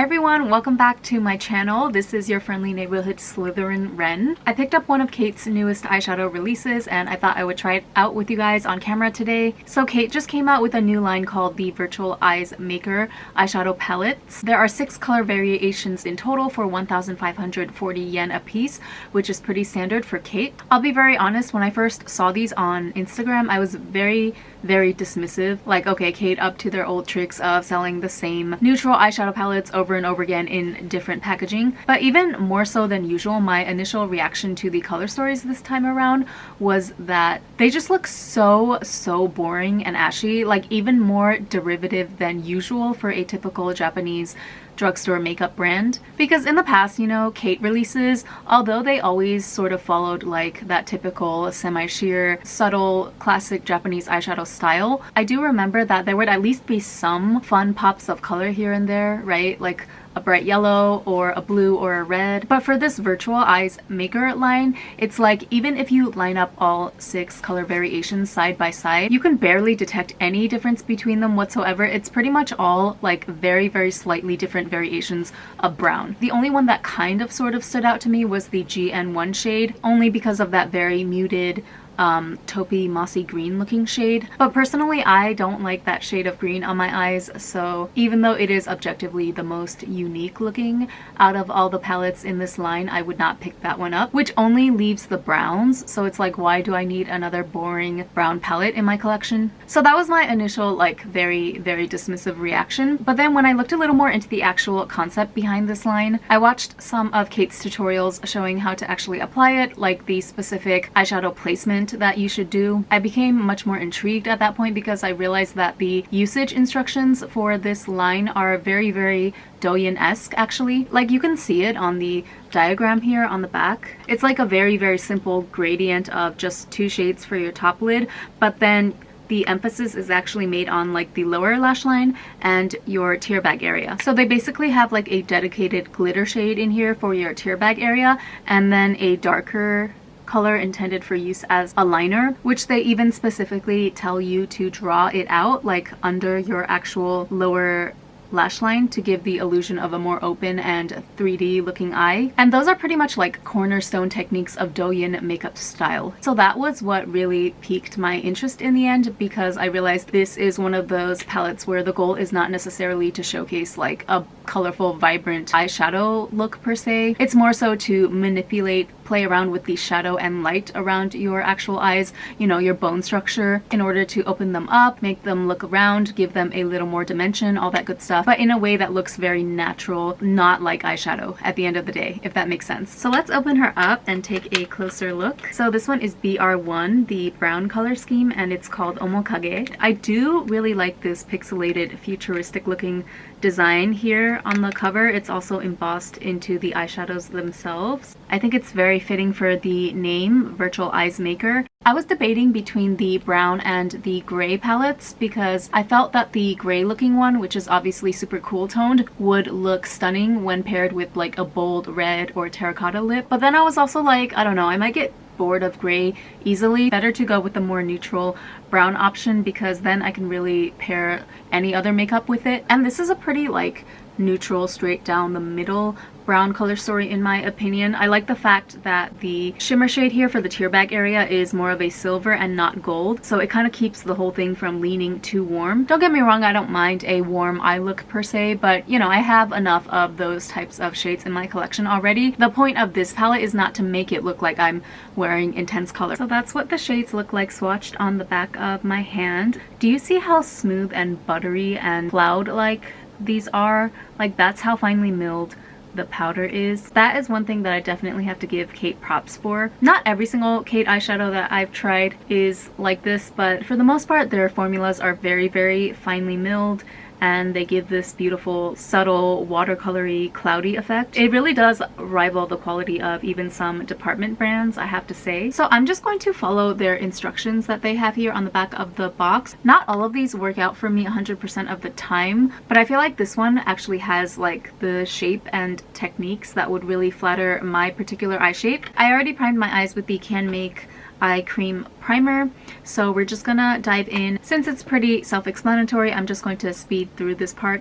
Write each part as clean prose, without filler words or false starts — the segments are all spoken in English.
everyone, welcome back to my channel. This is your friendly neighborhood Slytherin Ren. I picked up one of Kate's newest eyeshadow releases and I thought I would try it out with you guys on camera today. So Kate just came out with a new line called the Virtual Eyes Maker eyeshadow palettes. There are 6 color variations in total for 1,540 yen a piece, which is pretty standard for Kate. I'll be very honest, when I first saw these on Instagram, I was very dismissive. Like, okay, Kate up to their old tricks of selling the same neutral eyeshadow palettes over and over again in different packaging. But even more so than usual, my initial reaction to the color stories this time around was that they just look so boring and ashy, like even more derivative than usual for a typical Japanese drugstore makeup brand. Because in the past, you know, Kate releases, although they always sort of followed like that typical semi-sheer, subtle, classic Japanese eyeshadow style, I do remember that there would at least be some fun pops of color here and there, right? Like a bright yellow or a blue or a red. But for this Virtual Eyes Maker line, it's like even if you line up all 6 color variations side by side, you can barely detect any difference between them whatsoever. It's pretty much all like very slightly different variations of brown. The only one that kind of sort of stood out to me was the GN1 shade, only because of that very muted taupey mossy green looking shade. But personally, I don't like that shade of green on my eyes, so even though it is objectively the most unique looking out of all the palettes in this line, I would not pick that one up, which only leaves the browns. So it's like, why do I need another boring brown palette in my collection? So that was my initial like very dismissive reaction. But then when I looked a little more into the actual concept behind this line, I watched some of Kate's tutorials showing how to actually apply it, like the specific eyeshadow placement that you should do. I became much more intrigued at that point because I realized that the usage instructions for this line are very Douyin-esque actually. Like you can see it on the diagram here on the back. It's like a very simple gradient of just 2 shades for your top lid, but then the emphasis is actually made on like the lower lash line and your tear bag area. So they basically have like a dedicated glitter shade in here for your tear bag area, and then a darker color intended for use as a liner, which they even specifically tell you to draw it out like under your actual lower lash line to give the illusion of a more open and 3D looking eye. And those are pretty much like cornerstone techniques of Douyin makeup style. So that was what really piqued my interest in the end, because I realized this is one of those palettes where the goal is not necessarily to showcase like a colorful, vibrant eyeshadow look per se. It's more so to manipulate, play around with the shadow and light around your actual eyes, you know, your bone structure, in order to open them up, make them look round, give them a little more dimension, all that good stuff, but in a way that looks very natural, not like eyeshadow at the end of the day, if that makes sense. So let's open her up and take a closer look. So this one is BR-1, the brown color scheme, and it's called Omokage. I do really like this pixelated, futuristic looking design here on the cover. It's also embossed into the eyeshadows themselves. I think it's very fitting for the name, Virtual Eyes Maker. I was debating between the brown and the gray palettes because I felt that the gray looking one, which is obviously super cool toned, would look stunning when paired with like a bold red or terracotta lip. But then I was also like, I don't know, I might get bored of gray easily. Better to go with the more neutral brown option, because then I can really pair any other makeup with it. And this is a pretty like neutral, straight down the middle brown color story in my opinion. I like the fact that the shimmer shade here for the tear bag area is more of a silver and not gold, so it kind of keeps the whole thing from leaning too warm. Don't get me wrong, I don't mind a warm eye look per se, but you know, I have enough of those types of shades in my collection already. The point of this palette is not to make it look like I'm wearing intense color. So that's what the shades look like swatched on the back of my hand. Do you see how smooth and buttery and cloud-like these are? Like, that's how finely milled the powder is. That is one thing that I definitely have to give Kate props for. Not every single Kate eyeshadow that I've tried is like this, but for the most part their formulas are very finely milled, and they give this beautiful, subtle, watercolory, cloudy effect. It really does rival the quality of even some department brands, I have to say. So I'm just going to follow their instructions that they have here on the back of the box. Not all of these work out for me 100% of the time, but I feel like this one actually has like the shape and techniques that would really flatter my particular eye shape. I already primed my eyes with the Can Make eye cream primer, so we're just gonna dive in. Since it's pretty self-explanatory, I'm just going to speed through this part.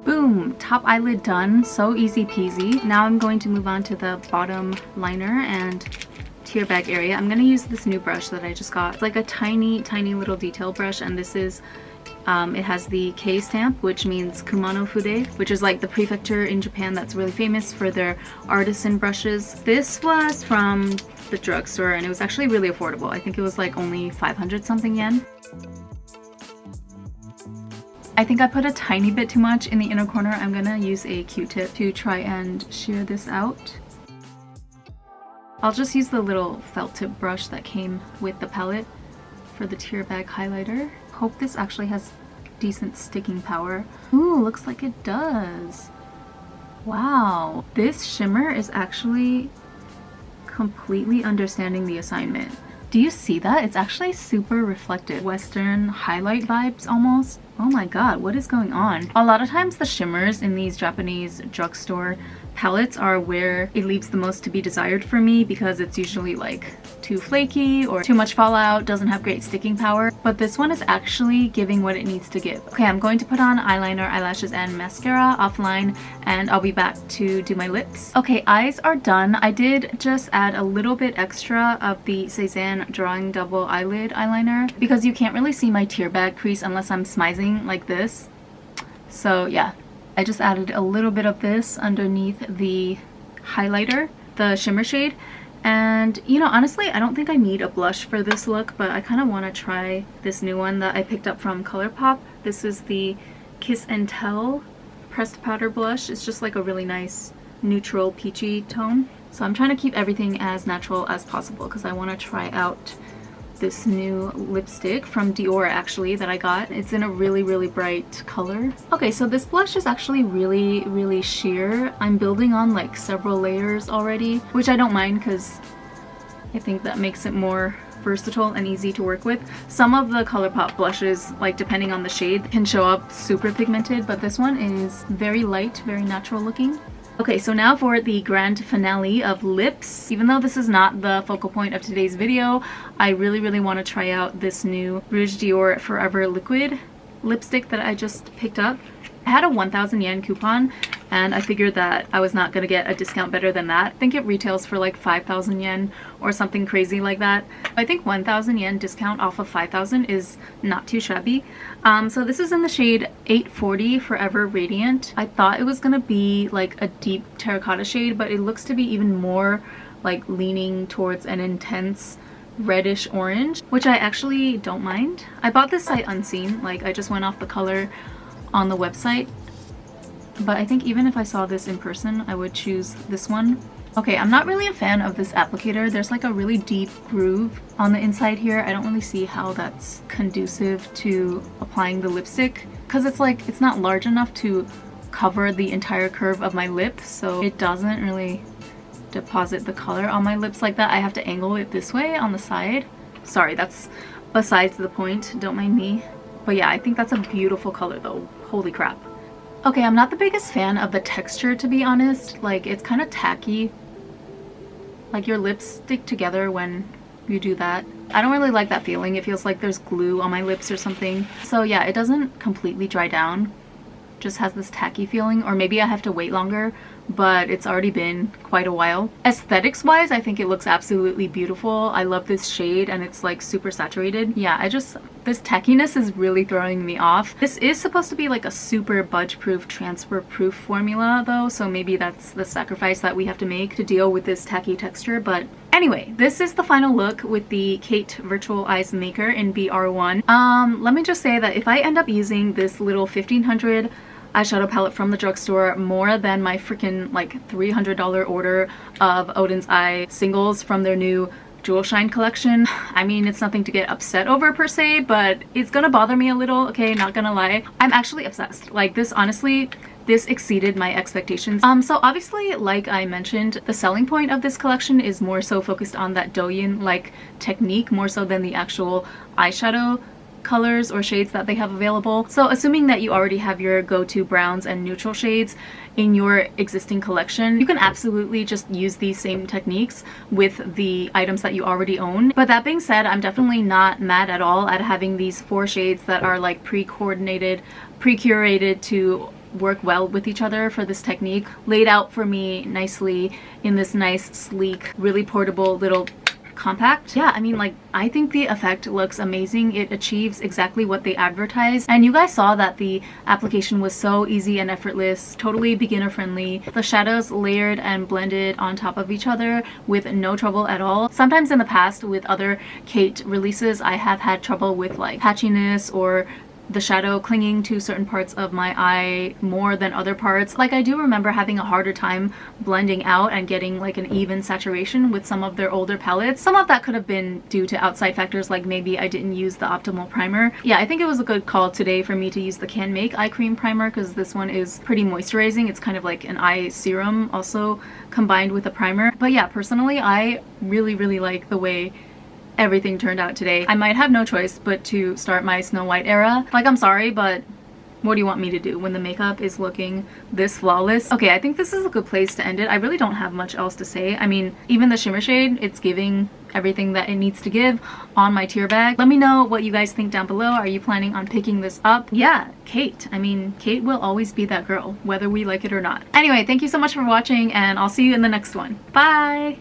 Boom, top eyelid done. So easy peasy. Now I'm going to move on to the bottom liner and tear bag area. I'm gonna use this new brush that I just got. It's like a tiny little detail brush, and this is it has the K stamp, which means Kumano Fude, which is like the prefecture in Japan that's really famous for their artisan brushes. This was from the drugstore and it was actually really affordable. I think it was like only 500 something yen. I think I put a tiny bit too much in the inner corner. I'm gonna use a Q-tip to try and shear this out. I'll just use the little felt tip brush that came with the palette for the tear bag highlighter. Hope this actually has decent sticking power. Ooh, looks like it does. Wow, this shimmer is actually completely understanding the assignment. Do you see that? It's actually super reflective. Western highlight vibes almost. Oh my god, what is going on? A lot of times the shimmers in these Japanese drugstore palettes are where it leaves the most to be desired for me, because it's usually like too flaky or too much fallout, doesn't have great sticking power. But this one is actually giving what it needs to give. Okay, I'm going to put on eyeliner, eyelashes, and mascara offline, and I'll be back to do my lips. Okay, eyes are done. I did just add a little bit extra of the Cezanne Drawing Double Eyelid eyeliner because you can't really see my tear bag crease unless I'm smizing like this. So yeah, I just added a little bit of this underneath the highlighter, the shimmer shade. And you know, honestly, I don't think I need a blush for this look, but I kind of want to try this new one that I picked up from ColourPop. This is the Kiss and Tell pressed powder blush. It's just like a really nice neutral peachy tone. So I'm trying to keep everything as natural as possible because I want to try out this new lipstick from Dior actually that I got. It's in a really bright color. Okay, so this blush is actually really sheer. I'm building on like several layers already, which I don't mind because I think that makes it more versatile and easy to work with. Some of the ColourPop blushes, like depending on the shade, can show up super pigmented, but this one is very light, very natural looking. Okay, so now for the grand finale of lips. Even though this is not the focal point of today's video, I really want to try out this new Rouge Dior Forever Liquid lipstick that I just picked up. I had a 1,000 yen coupon and I figured that I was not going to get a discount better than that. I think it retails for like 5,000 yen or something crazy like that. I think 1,000 yen discount off of 5,000 is not too shabby. So this is in the shade 840 Forever Radiant. I thought it was going to be like a deep terracotta shade, but it looks to be even more like leaning towards an intense reddish orange, which I actually don't mind. I bought this sight unseen, like I just went off the color on the website, but I think even if I saw this in person, I would choose this one. Okay, I'm not really a fan of this applicator. There's like a really deep groove on the inside here. I don't really see how that's conducive to applying the lipstick because it's like it's not large enough to cover the entire curve of my lip, so it doesn't really deposit the color on my lips like that. I have to angle it this way on the side. Sorry, that's besides the point, don't mind me. But yeah, I think that's a beautiful color though. Holy crap. Okay, I'm not the biggest fan of the texture, to be honest. Like, it's kind of tacky. Like, your lips stick together when you do that. I don't really like that feeling. It feels like there's glue on my lips or something. So yeah, it doesn't completely dry down. Just has this tacky feeling, or maybe I have to wait longer, but it's already been quite a while. Aesthetics wise, I think it looks absolutely beautiful. I love this shade and it's like super saturated. Yeah, this tackiness is really throwing me off. This is supposed to be like a super budge proof, transfer proof formula though, so maybe that's the sacrifice that we have to make to deal with this tacky texture. But anyway, this is the final look with the Kate Virtual Eyes Maker in BR-1. Let me just say that if I end up using this little 1500 eyeshadow palette from the drugstore more than my freaking like $300 order of Odin's Eye singles from their new Jewel Shine collection, I mean, it's nothing to get upset over per se, but it's gonna bother me a little, okay, not gonna lie. I'm actually obsessed. Like, this, honestly, this exceeded my expectations. So obviously, like I mentioned, the selling point of this collection is more so focused on that Douyin-like technique, more so than the actual eyeshadow colors or shades that they have available. So assuming that you already have your go-to browns and neutral shades in your existing collection, you can absolutely just use these same techniques with the items that you already own. But that being said, I'm definitely not mad at all at having these 4 shades that are like pre-coordinated, pre-curated to work well with each other for this technique. Laid out for me nicely in this nice, sleek, really portable little compact. Yeah, I mean, like, I think the effect looks amazing. It achieves exactly what they advertised, and you guys saw that the application was so easy and effortless, totally beginner friendly. The shadows layered and blended on top of each other with no trouble at all. Sometimes in the past with other Kate releases, I have had trouble with like patchiness or the shadow clinging to certain parts of my eye more than other parts. Like, I do remember having a harder time blending out and getting like an even saturation with some of their older palettes. Some of that could have been due to outside factors, like maybe I didn't use the optimal primer. Yeah, I think it was a good call today for me to use the Can Make eye cream primer, because this one is pretty moisturizing. It's kind of like an eye serum also combined with a primer. But yeah, personally, I really like the way everything turned out today. I might have no choice but to start my Snow White era. Like, I'm sorry, but what do you want me to do when the makeup is looking this flawless? Okay, I think this is a good place to end it. I really don't have much else to say. I mean, even the shimmer shade, it's giving everything that it needs to give on my tear bag. Let me know what you guys think down below. Are you planning on picking this up? Yeah, Kate. I mean, Kate will always be that girl, whether we like it or not. Anyway, thank you so much for watching, and I'll see you in the next one. Bye!